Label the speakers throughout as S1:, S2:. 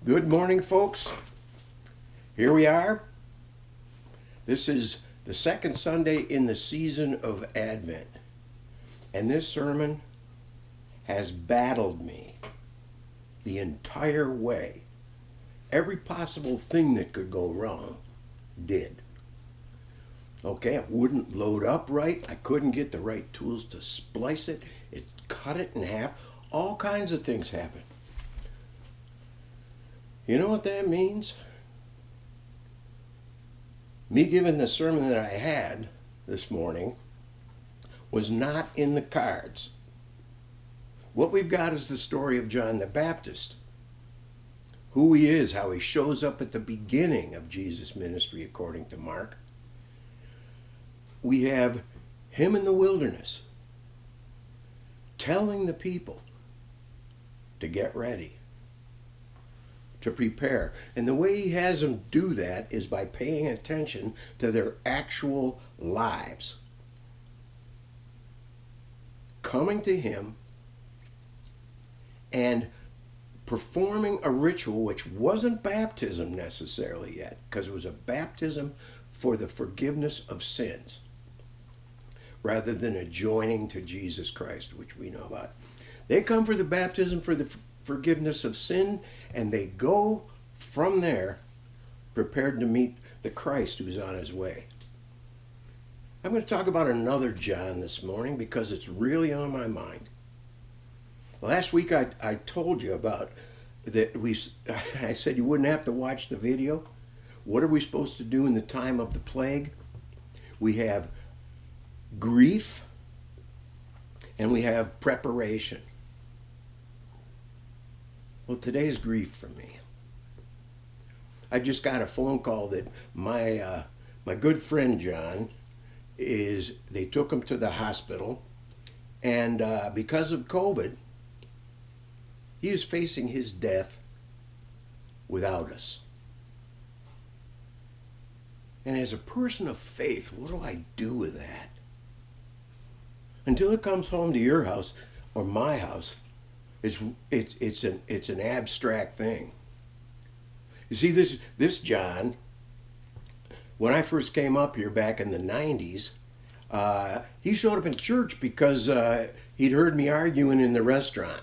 S1: Good morning, folks. Here we are. This is the second Sunday in the season of Advent. And this sermon has battled me the entire way. Every possible thing that could go wrong did. Okay, it wouldn't load up right. I couldn't get the right tools to splice it. It cut it in half. All kinds of things happened. You know what that means? Me giving the sermon that I had this morning was not in the cards. What we've got is the story of John the Baptist. Who he is, how he shows up at the beginning of Jesus' ministry according to Mark. We have him in the wilderness telling the people to get ready, to prepare. And the way he has them do that is by paying attention to their actual lives. Coming to him and performing a ritual which wasn't baptism necessarily yet, because it was a baptism for the forgiveness of sins, rather than a joining to Jesus Christ, which we know about. They come for the baptism for the forgiveness of sin, and they go from there prepared to meet the Christ who's on his way. I'm going to talk about another John this morning because it's really on my mind. Last week I told you about that I said you wouldn't have to watch the video. What are we supposed to do in the time of the plague? We have grief and we have preparation. Well, today's grief for me. I just got a phone call that my good friend John they took him to the hospital, and because of COVID, he was facing his death without us. And as a person of faith, what do I do with that? Until it comes home to your house or my house, it's an abstract thing. You see, this John, when I first came up here back in the 90s, he showed up in church because he'd heard me arguing in the restaurant,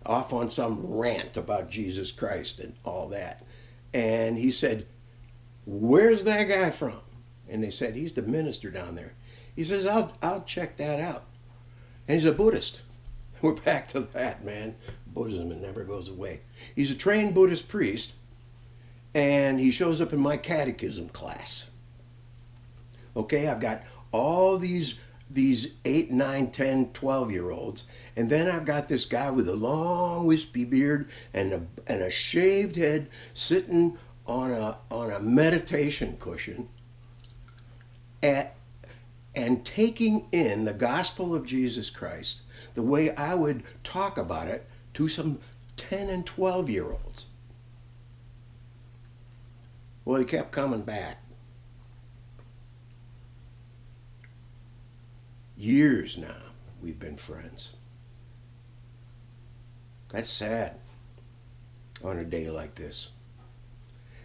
S1: off on some rant about Jesus Christ and all that. And he said, "Where's that guy from?" And they said, "He's the minister down there." He says, I'll check that out. And he's a Buddhist. We're back to that, man. Buddhism, it never goes away. He's a trained Buddhist priest, and he shows up in my catechism class. Okay, I've got all these 8, 9, 10, 12-year-olds, and then I've got this guy with a long wispy beard and a shaved head sitting on a meditation cushion and taking in the gospel of Jesus Christ the way I would talk about it to some 10 and 12-year-olds. Well, he kept coming back. Years now, we've been friends. That's sad on a day like this.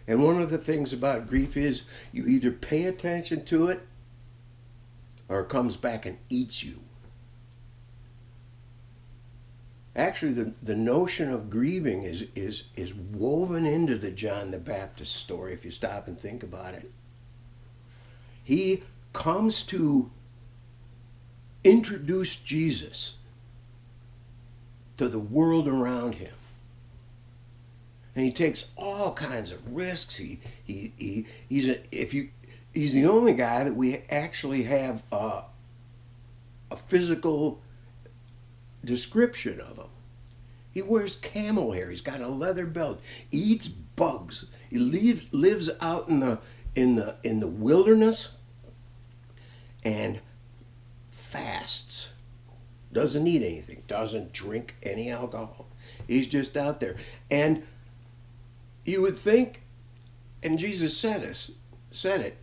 S1: And one of the things about grief is you either pay attention to it or it comes back and eats you. Actually, the notion of grieving is woven into the John the Baptist story, if you stop and think about it. He comes to introduce Jesus to the world around him. And he takes all kinds of risks. He's the only guy that we actually have a physical description of him. He wears camel hair. He's got a leather belt. He eats bugs. He lives out in the wilderness and fasts. Doesn't eat anything. Doesn't drink any alcohol. He's just out there. And you would think, and Jesus said it,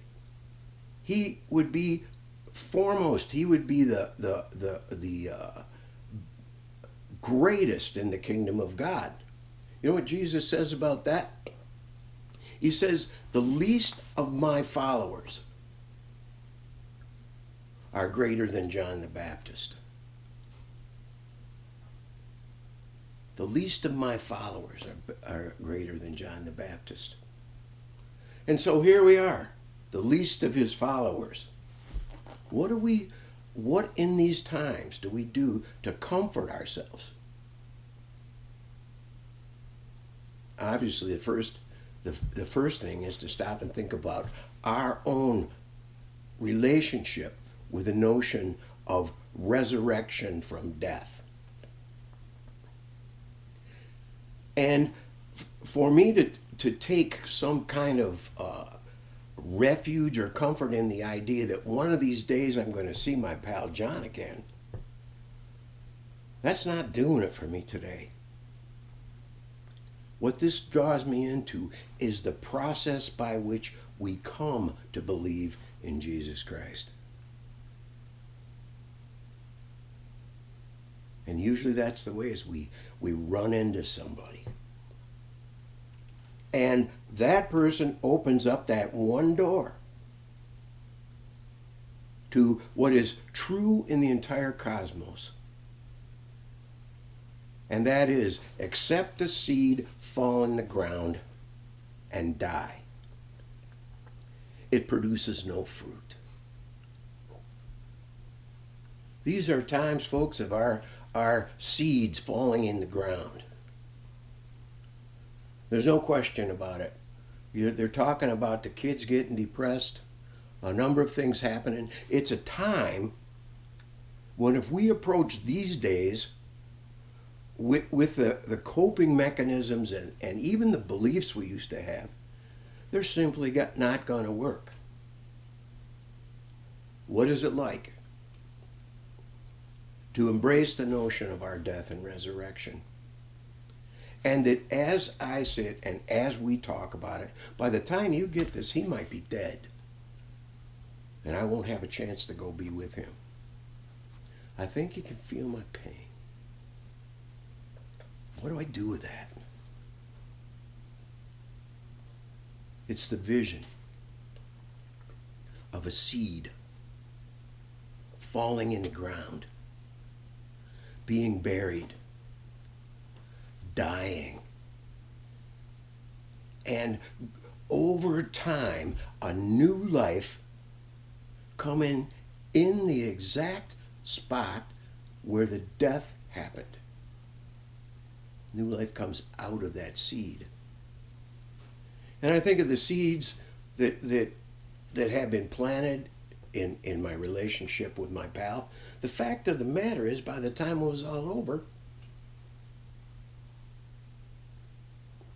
S1: he would be foremost. He would be the greatest in the kingdom of God. You know what Jesus says about that? He says, the least of my followers are greater than John the Baptist. The least of my followers are greater than John the Baptist. And so here we are, the least of his followers. What in these times do we do to comfort ourselves? Obviously, the first thing is to stop and think about our own relationship with the notion of resurrection from death. And for me to take some kind of refuge or comfort in the idea that one of these days I'm going to see my pal John again, that's not doing it for me today. What this draws me into is the process by which we come to believe in Jesus Christ. And usually that's the way, is we run into somebody. And that person opens up that one door to what is true in the entire cosmos. And that is, accept the seed, fall in the ground, and die. It produces no fruit. These are times, folks, of our seeds falling in the ground. There's no question about it. They're talking about the kids getting depressed, a number of things happening. It's a time when, if we approach these days with the coping mechanisms and even the beliefs we used to have, they're simply not going to work. What is it like to embrace the notion of our death and resurrection? And that as I sit and as we talk about it, by the time you get this, he might be dead. And I won't have a chance to go be with him. I think you can feel my pain. What do I do with that? It's the vision of a seed falling in the ground, being buried, dying, and over time a new life coming in the exact spot where the death happened. New life comes out of that seed. And I think of the seeds that have been planted in my relationship with my pal. The fact of the matter is, by the time it was all over,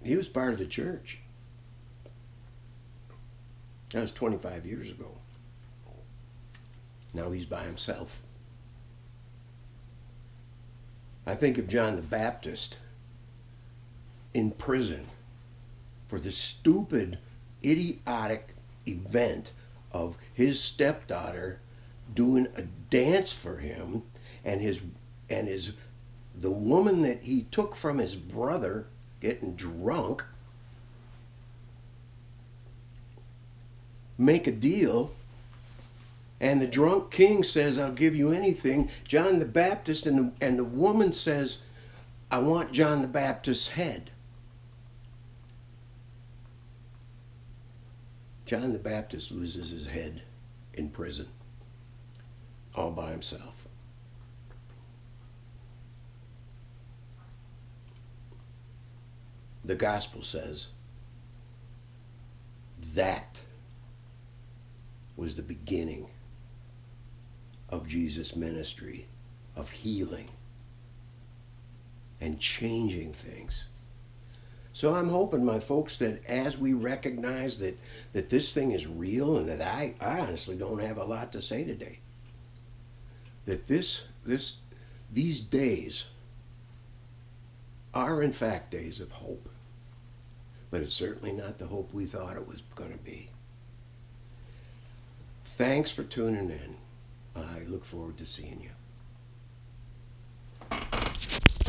S1: he was part of the church. That was 25 years ago. Now he's by himself. I think of John the Baptist in prison for the stupid, idiotic event of his stepdaughter doing a dance for him, and the woman that he took from his brother getting drunk, make a deal, and the drunk king says, "I'll give you anything." John the Baptist and the woman says, "I want John the Baptist's head." John the Baptist loses his head in prison, all by himself. The gospel says that was the beginning of Jesus' ministry of healing and changing things. So I'm hoping, my folks, that as we recognize that this thing is real, and that I honestly don't have a lot to say today, that these days are in fact days of hope. But it's certainly not the hope we thought it was going to be. Thanks for tuning in. I look forward to seeing you.